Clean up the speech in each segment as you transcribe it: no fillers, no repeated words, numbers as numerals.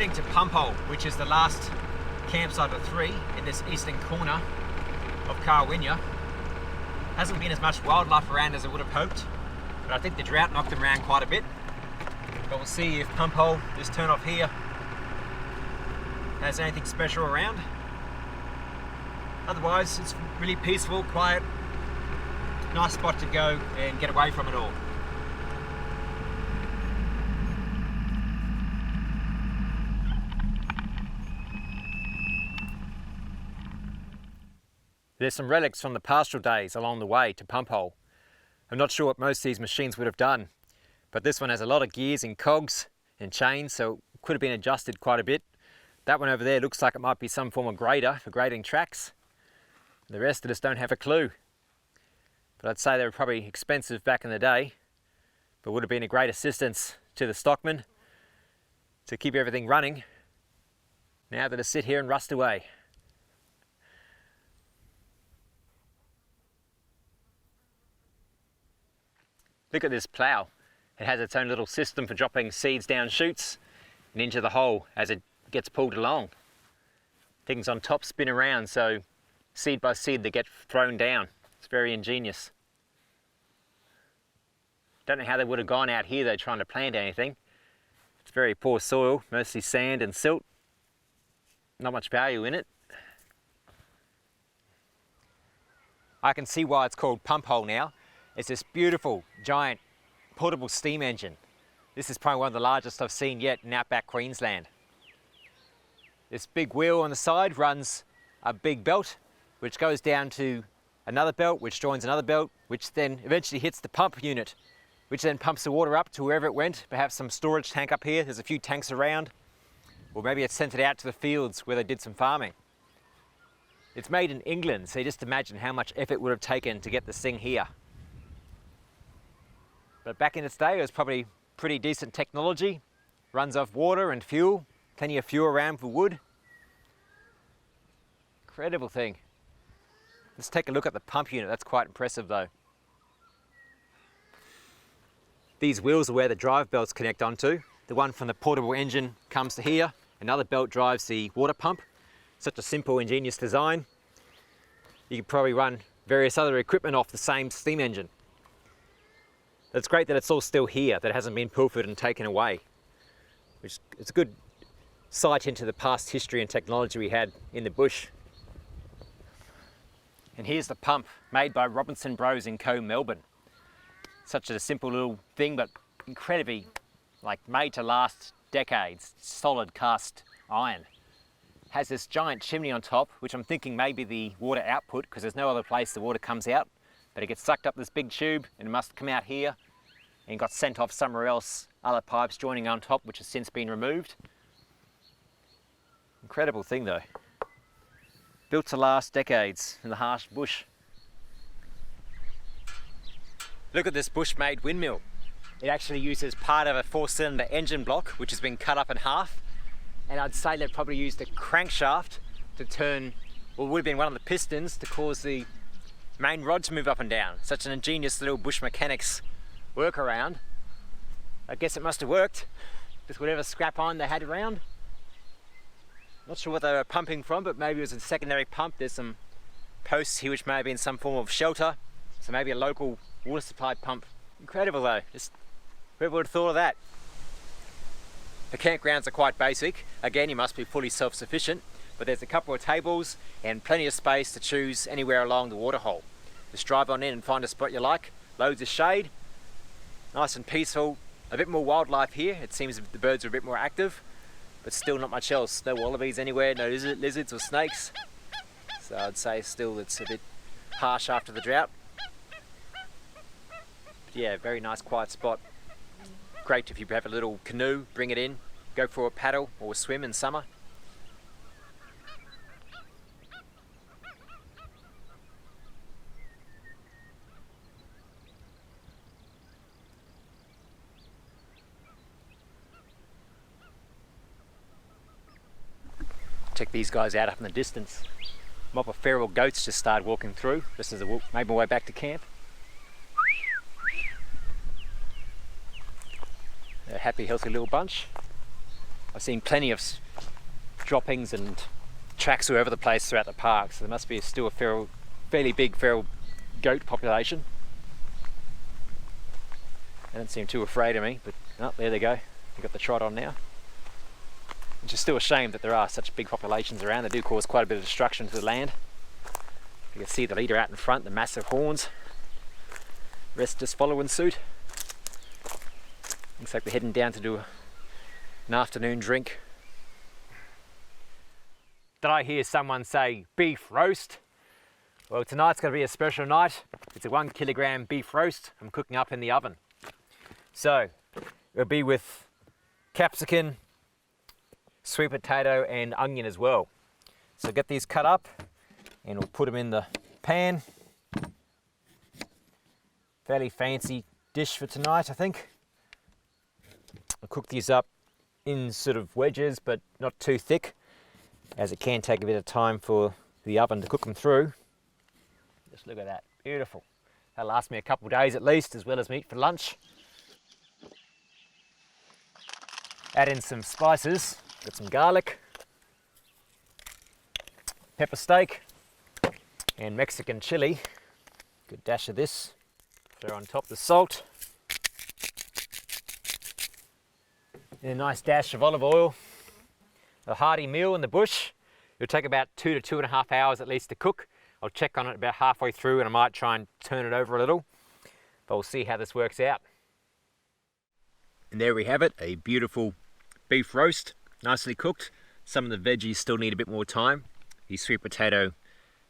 heading to Pumphole, which is the last campsite of 3 in this eastern corner of Currawinya. Hasn't been as much wildlife around as I would have hoped, but I think the drought knocked them around quite a bit. But we'll see if Pumphole, this turn off here, has anything special around. Otherwise, it's really peaceful, quiet, nice spot to go and get away from it all. There's some relics from the pastoral days along the way to Pumphole. I'm not sure what most of these machines would have done, but this one has a lot of gears and cogs and chains, so it could have been adjusted quite a bit. That one over there looks like it might be some form of grader for grading tracks. The rest of us don't have a clue. But I'd say they were probably expensive back in the day, but would have been a great assistance to the stockman to keep everything running now that they sit here and rust away. Look at this plough. It has its own little system for dropping seeds down chutes and into the hole as it gets pulled along. Things on top spin around, so seed by seed they get thrown down. It's very ingenious. Don't know how they would have gone out here though trying to plant anything. It's very poor soil, mostly sand and silt. Not much value in it. I can see why it's called Pumphole now. It's this beautiful, giant, portable steam engine. This is probably one of the largest I've seen yet in Outback, Queensland. This big wheel on the side runs a big belt, which goes down to another belt, which joins another belt, which then eventually hits the pump unit, which then pumps the water up to wherever it went. Perhaps some storage tank up here. There's a few tanks around. Or maybe it sent it out to the fields where they did some farming. It's made in England, so you just imagine how much effort it would have taken to get this thing here. But back in its day, it was probably pretty decent technology. Runs off water and fuel. Plenty of fuel around for wood. Incredible thing. Let's take a look at the pump unit. That's quite impressive though. These wheels are where the drive belts connect onto. The one from the portable engine comes to here. Another belt drives the water pump. Such a simple, ingenious design. You could probably run various other equipment off the same steam engine. It's great that it's all still here, that it hasn't been pilfered and taken away. It's a good sight into the past history and technology we had in the bush. And here's the pump made by Robinson Bros in Co, Melbourne. Such a simple little thing, but incredibly made to last decades. Solid cast iron. Has this giant chimney on top, which I'm thinking may be the water output because there's no other place the water comes out. But it gets sucked up this big tube and it must come out here and got sent off somewhere else. Other pipes joining on top, which has since been removed. Incredible thing though. Built to last decades in the harsh bush. Look at this bush-made windmill. It actually uses part of a 4-cylinder engine block, which has been cut up in half. And I'd say they've probably used a crankshaft to turn, well, it would have been one of the pistons to cause the main rod to move up and down. Such an ingenious little bush mechanics workaround. I guess it must have worked with whatever scrap iron they had around. Not sure what they were pumping from, but maybe it was a secondary pump. There's some posts here which may have been some form of shelter. So maybe a local water supply pump. Incredible though, just whoever would have thought of that. The campgrounds are quite basic. Again, you must be fully self-sufficient, but there's a couple of tables and plenty of space to choose anywhere along the water hole. Just drive on in and find a spot you like. Loads of shade, nice and peaceful. A bit more wildlife here. It seems the birds are a bit more active, but still not much else. No wallabies anywhere, no lizards or snakes. So I'd say still it's a bit harsh after the drought. But yeah, very nice quiet spot. Great if you have a little canoe, bring it in, go for a paddle or a swim in summer. Check these guys out up in the distance. Mob of feral goats just started walking through, just as I made my way back to camp. A happy, healthy little bunch. I've seen plenty of droppings and tracks all over the place throughout the park, so there must be still a fairly big feral goat population. They don't seem too afraid of me, but oh, there they go. They've got the trot on now. Which is still a shame that there are such big populations around. They do cause quite a bit of destruction to the land. You can see the leader out in front, the massive horns. The rest just following suit. Looks like they're heading down to do an afternoon drink. Did I hear someone say beef roast? Well, tonight's going to be a special night. It's a 1 kilogram beef roast I'm cooking up in the oven. So, it'll be with capsicum, sweet potato and onion as well. So get these cut up and we'll put them in the pan. Fairly fancy dish for tonight, I think. I'll cook these up in sort of wedges, but not too thick, as it can take a bit of time for the oven to cook them through. Just look at that, beautiful. That'll last me a couple of days at least, as well as meat for lunch. Add in some spices, got some garlic, pepper steak, and Mexican chili. Good dash of this. Throw on top the salt. And a nice dash of olive oil. A hearty meal in the bush. It'll take about 2 to 2.5 hours at least to cook. I'll check on it about halfway through and I might try and turn it over a little. But we'll see how this works out. And there we have it, a beautiful beef roast, nicely cooked. Some of the veggies still need a bit more time. The sweet potato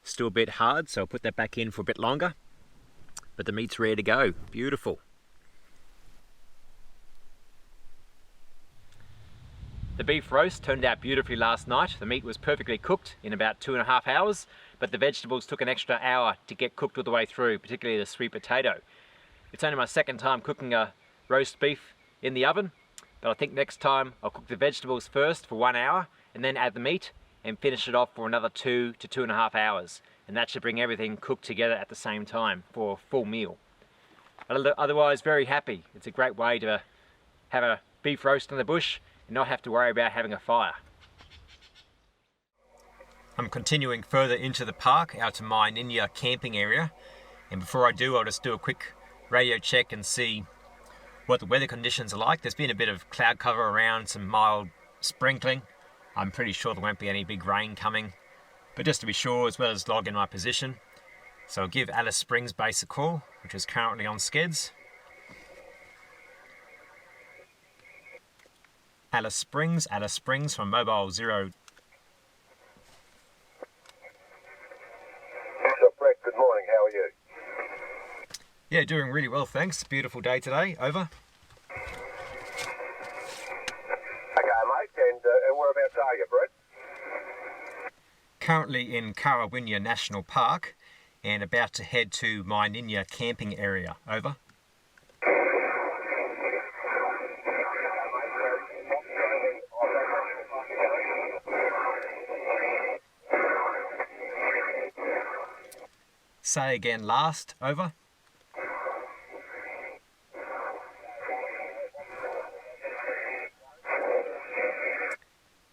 still a bit hard, so I'll put that back in for a bit longer. But the meat's ready to go, beautiful. The beef roast turned out beautifully last night. The meat was perfectly cooked in about 2.5 hours, but the vegetables took an extra hour to get cooked all the way through, particularly the sweet potato. It's only my second time cooking a roast beef in the oven, but I think next time I'll cook the vegetables first for 1 hour and then add the meat and finish it off for another 2 to 2.5 hours. And that should bring everything cooked together at the same time for a full meal. But otherwise, very happy. It's a great way to have a beef roast in the bush and not have to worry about having a fire. I'm continuing further into the park out to Myninya camping area, and before I do, I'll just do a quick radio check and see what the weather conditions are like. There's been a bit of cloud cover around, some mild sprinkling. I'm pretty sure there won't be any big rain coming, but just to be sure, as well as log in my position. So I'll give Alice Springs Base a call, which is currently on skeds. Alice Springs from mobile 0. Good morning, how are you? Yeah, doing really well, thanks. Beautiful day today, over. Okay, mate, and whereabouts are you, Brett? Currently in Currawinya National Park and about to head to Myninya camping area, over. Say again last, over.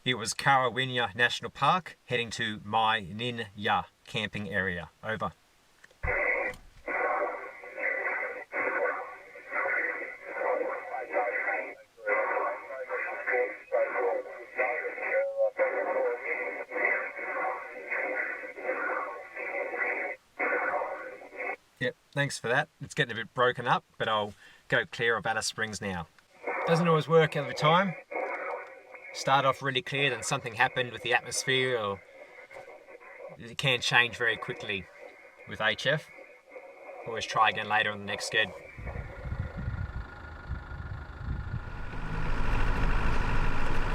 It was Currawinya National Park, heading to Myninya camping area, over. Yep, thanks for that. It's getting a bit broken up, but I'll go clear of Alice Springs now. Doesn't always work every time. Start off really clear, then something happened with the atmosphere, or it can change very quickly with HF. Always try again later on the next sked.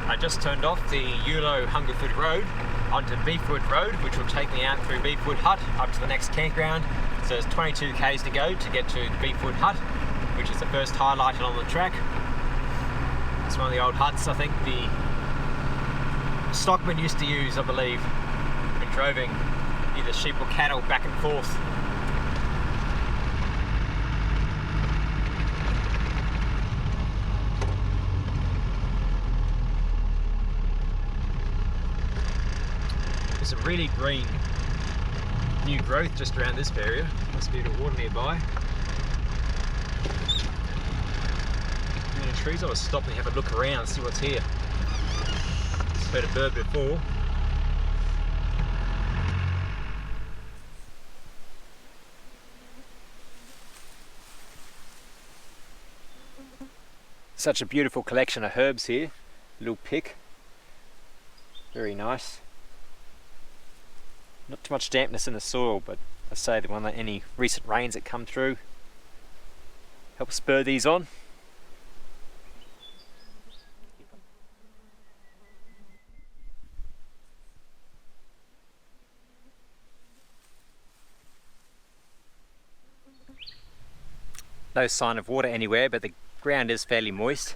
I just turned off the Yulo Hungerford Road onto Beefwood Road, which will take me out through Beefwood Hut up to the next campground. So there's 22 k's to go to get to Beefwood Hut, which is the first highlighted on the track. It's one of the old huts I think the stockmen used to use, I believe, when droving either sheep or cattle back and forth. really green new growth just around this area. Must be a bit of water nearby. Many trees. I'll stop and have a look around, see what's here. Just heard a bird before. Such a beautiful collection of herbs here. Little pick. Very nice. Not too much dampness in the soil, but I say that when any recent rains that come through help spur these on. No sign of water anywhere, but the ground is fairly moist.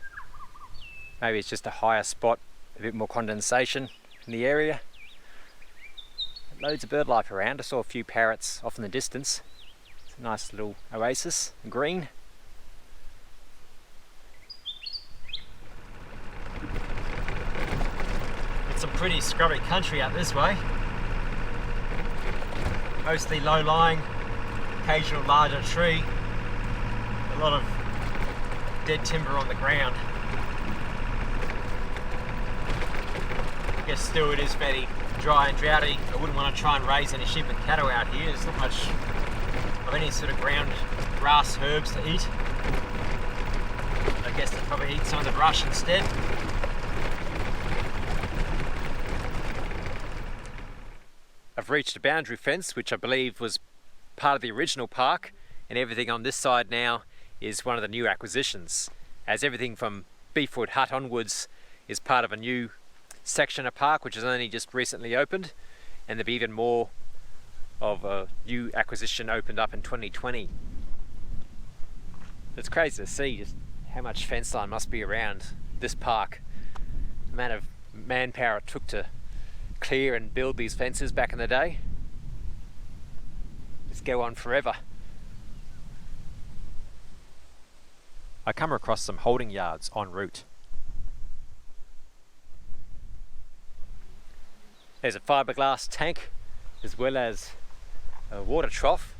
Maybe it's just a higher spot, a bit more condensation in the area. Loads of bird life around. I saw a few parrots off in the distance. It's a nice little oasis, green. It's some pretty scrubby country out this way. Mostly low-lying, occasional larger tree. A lot of dead timber on the ground. I guess still it is fairly dry and droughty. I wouldn't want to try and raise any sheep and cattle out here. There's not much of any sort of ground grass herbs to eat. I guess they'll probably eat some of the brush instead. I've reached a boundary fence, which I believe was part of the original park, and everything on this side now is one of the new acquisitions, as everything from Beefwood Hut onwards is part of a new section of park which has only just recently opened, and there'll be even more of a new acquisition opened up in 2020. It's crazy to see just how much fence line must be around this park. The amount of manpower it took to clear and build these fences back in the day. Just go on forever. I come across some holding yards en route. There's a fiberglass tank as well as a water trough.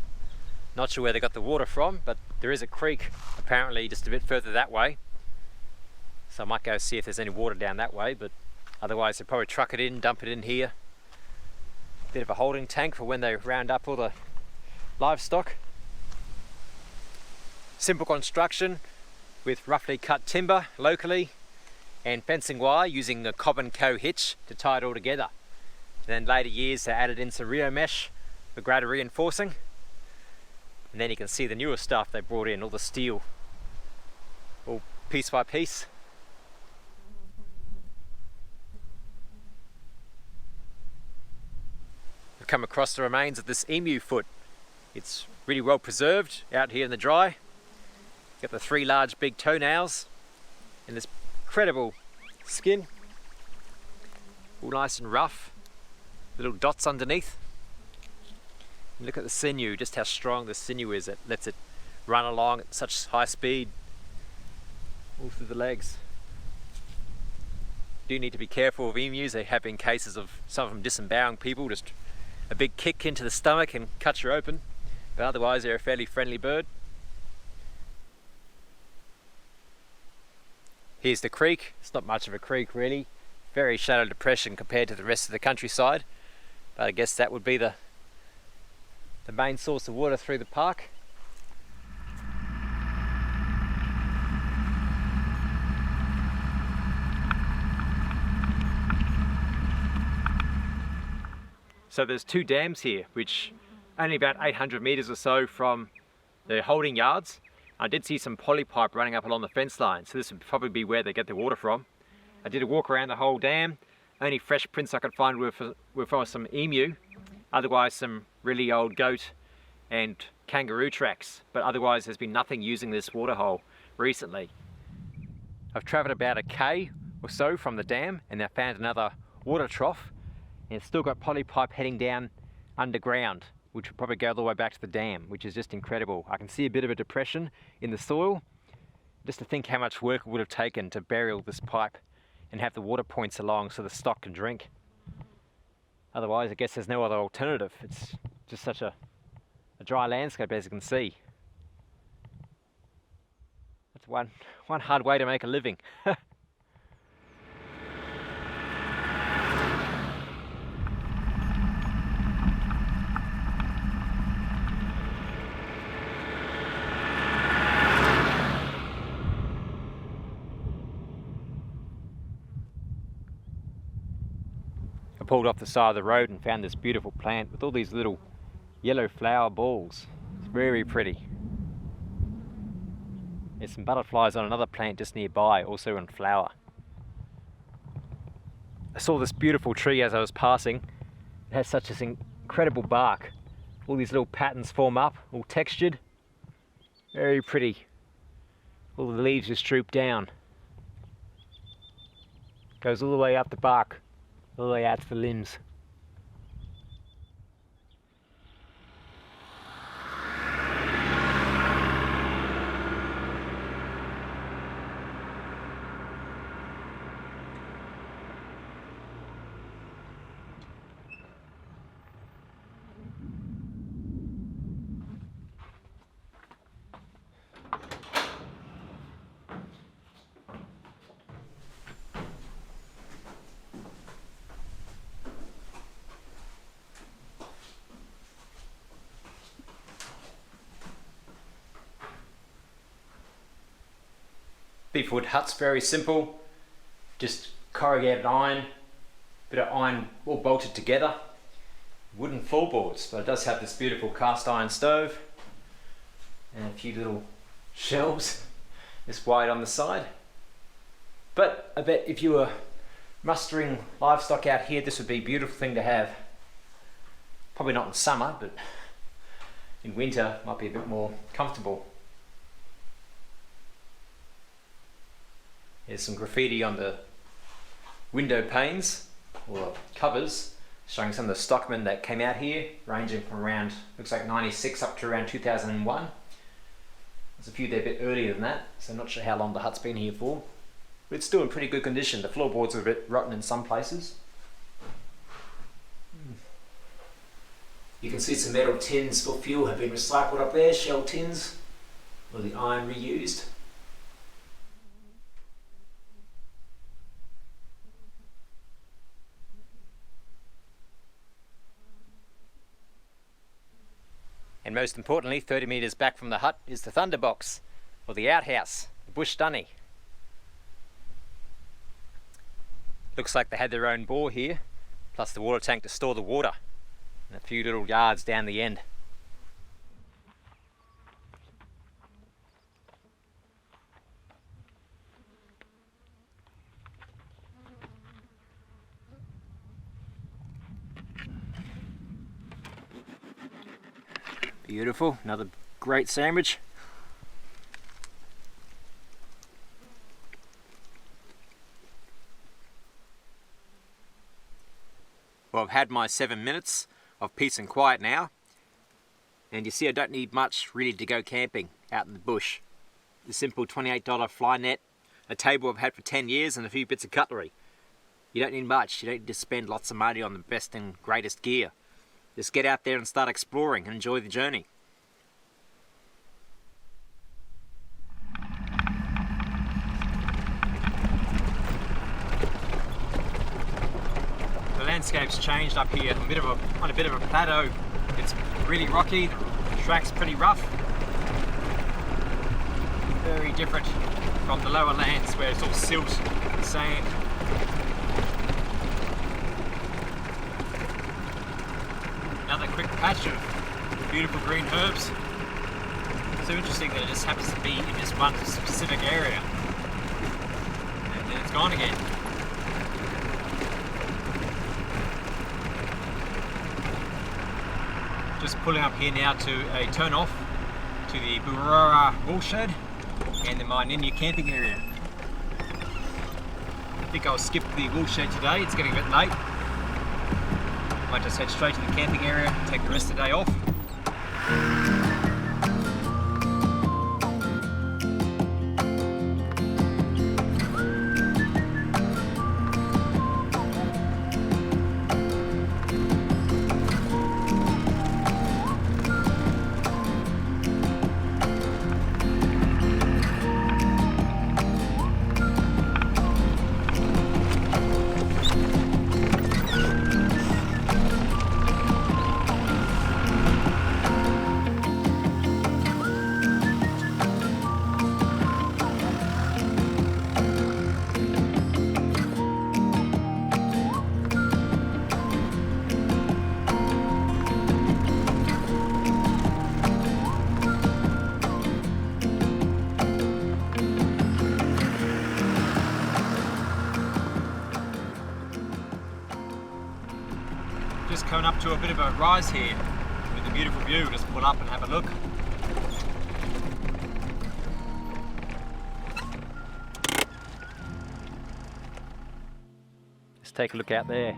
Not sure where they got the water from, but there is a creek apparently just a bit further that way. So I might go see if there's any water down that way, but otherwise they'll probably truck it in, dump it in here. Bit of a holding tank for when they round up all the livestock. Simple construction with roughly cut timber locally and fencing wire using the Cobb & Co hitch to tie it all together. And then later years they added in some Rio mesh for greater reinforcing. And then you can see the newer stuff they brought in, all the steel, all piece by piece. We've come across the remains of this emu foot. It's really well preserved out here in the dry. Got the 3 large big toenails and this incredible skin. All nice and rough. Little dots underneath. And look at the sinew, just how strong the sinew is. It lets it run along at such high speed all through the legs. Do need to be careful of emus. There have been cases of some of them disemboweling people, just a big kick into the stomach and cut you open. But otherwise they're a fairly friendly bird. Here's the creek. It's not much of a creek really. Very shallow depression compared to the rest of the countryside. But I guess that would be the main source of water through the park. So there's 2 dams here, which only about 800 meters or so from the holding yards. I did see some polypipe running up along the fence line, so this would probably be where they get the water from. I did a walk around the whole dam. Only fresh prints I could find were from some emu, otherwise some really old goat and kangaroo tracks, but otherwise there's been nothing using this water hole recently. I've travelled about a K or so from the dam and I found another water trough, and it's still got polypipe heading down underground, which will probably go all the way back to the dam, which is just incredible. I can see a bit of a depression in the soil, just to think how much work it would have taken to bury all this pipe and have the water points along so the stock can drink. Otherwise, I guess there's no other alternative. It's just such a dry landscape, as you can see. That's one hard way to make a living. I pulled off the side of the road and found this beautiful plant with all these little yellow flower balls. It's very pretty. There's some butterflies on another plant just nearby, also in flower. I saw this beautiful tree as I was passing. It has such an incredible bark. All these little patterns form up, all textured. Very pretty. All the leaves just droop down. Goes all the way up the bark, all the way out to the limbs. Beefwood Hut's very simple, just corrugated iron, bit of iron all bolted together, wooden floorboards, but it does have this beautiful cast iron stove and a few little shelves, this wide on the side. But I bet if you were mustering livestock out here, this would be a beautiful thing to have. Probably not in summer, but in winter might be a bit more comfortable. There's some graffiti on the window panes or covers showing some of the stockmen that came out here, ranging from around, looks like 96 up to around 2001. There's a few there a bit earlier than that, so I'm not sure how long the hut's been here for. But it's still in pretty good condition. The floorboards are a bit rotten in some places. You can see some metal tins for fuel have been recycled up there, shell tins, or the iron reused. And most importantly, 30 metres back from the hut is the thunderbox, or the outhouse, the bush dunny. Looks like they had their own bore here, plus the water tank to store the water, and a few little yards down the end. Beautiful, another great sandwich. Well, I've had my 7 minutes of peace and quiet now, and you see I don't need much really to go camping out in the bush. The simple $28 fly net, a table I've had for 10 years, and a few bits of cutlery. You don't need much, you don't need to spend lots of money on the best and greatest gear. Just get out there and start exploring and enjoy the journey. The landscape's changed up here, on a bit of a plateau. It's really rocky, the track's pretty rough. Very different from the lower lands where it's all silt and sand. Another quick patch of beautiful green herbs. So interesting that it just happens to be in this one specific area. And then it's gone again. Just pulling up here now to a turn off to the Flora woolshed and the Myninya camping area. I think I'll skip the woolshed today, it's getting a bit late. Might just head straight to the camping area, take the rest of the day off. coming up to a bit of a rise here with a beautiful view. Just pull up and have a look. Just take a look out there.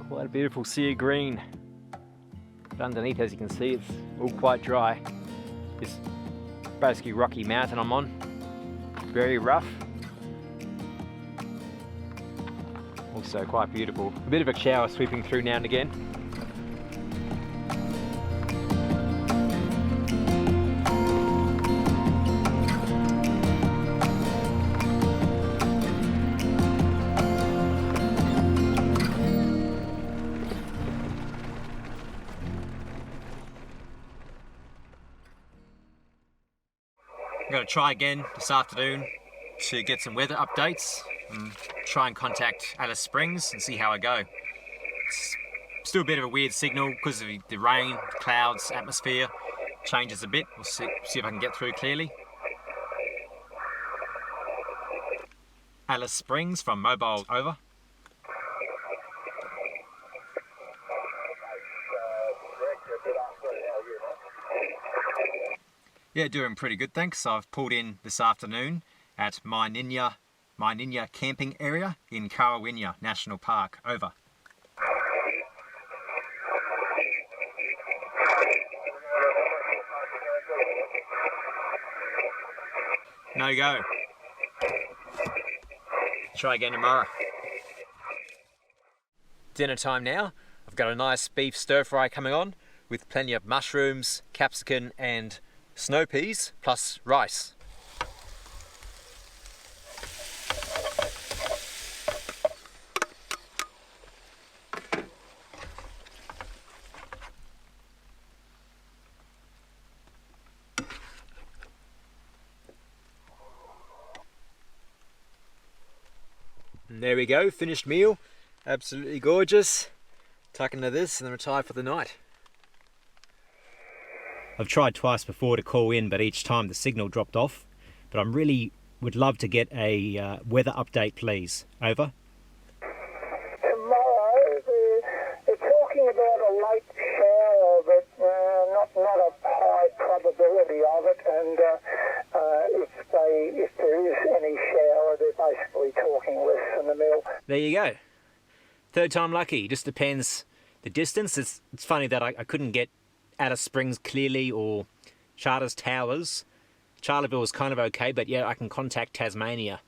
Quite a beautiful sea of green. But underneath, as you can see, it's all quite dry. This basically rocky mountain I'm on. Very rough. Also quite beautiful. A bit of a shower sweeping through now and again. I'm going to try again this afternoon to get some weather updates and try and contact Alice Springs and see how I go. It's still a bit of a weird signal because of the rain, clouds, atmosphere changes a bit. We'll see if I can get through clearly. Alice Springs from mobile over. Yeah, doing pretty good, thanks. I've pulled in this afternoon at Myninya camping area in Currawinya National Park. Over. No go. Try again tomorrow. Dinner time now. I've got a nice beef stir fry coming on with plenty of mushrooms, capsicum and snow peas plus rice. And there we go, finished meal. Absolutely gorgeous. Tuck into this and then retire for the night. I've tried twice before to call in, but each time the signal dropped off. But I really would love to get a weather update, please. Over. Tomorrow, they're talking about a late shower, but not a high probability of it. And if there is any shower, they're basically talking less than a mil. There you go. Third time lucky. Just depends the distance. It's funny that I couldn't get Alice Springs clearly or Charters Towers. Charleville is kind of okay, but yeah, I can contact Tasmania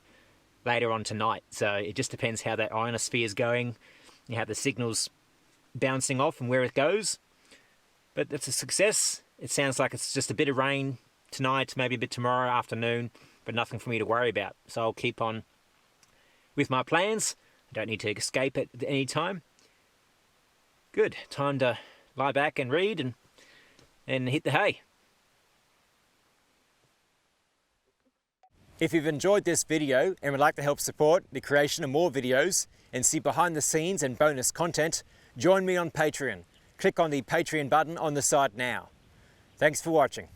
later on tonight. So it just depends how that ionosphere is going, you have the signals bouncing off and where it goes. But it's a success. It sounds like it's just a bit of rain tonight, maybe a bit tomorrow afternoon, but nothing for me to worry about. So I'll keep on with my plans. I don't need to escape at any time. Good. Time to lie back and read and hit the hay. If you've enjoyed this video and would like to help support the creation of more videos and see behind the scenes and bonus content, join me on Patreon. Click on the Patreon button on the side now. Thanks for watching.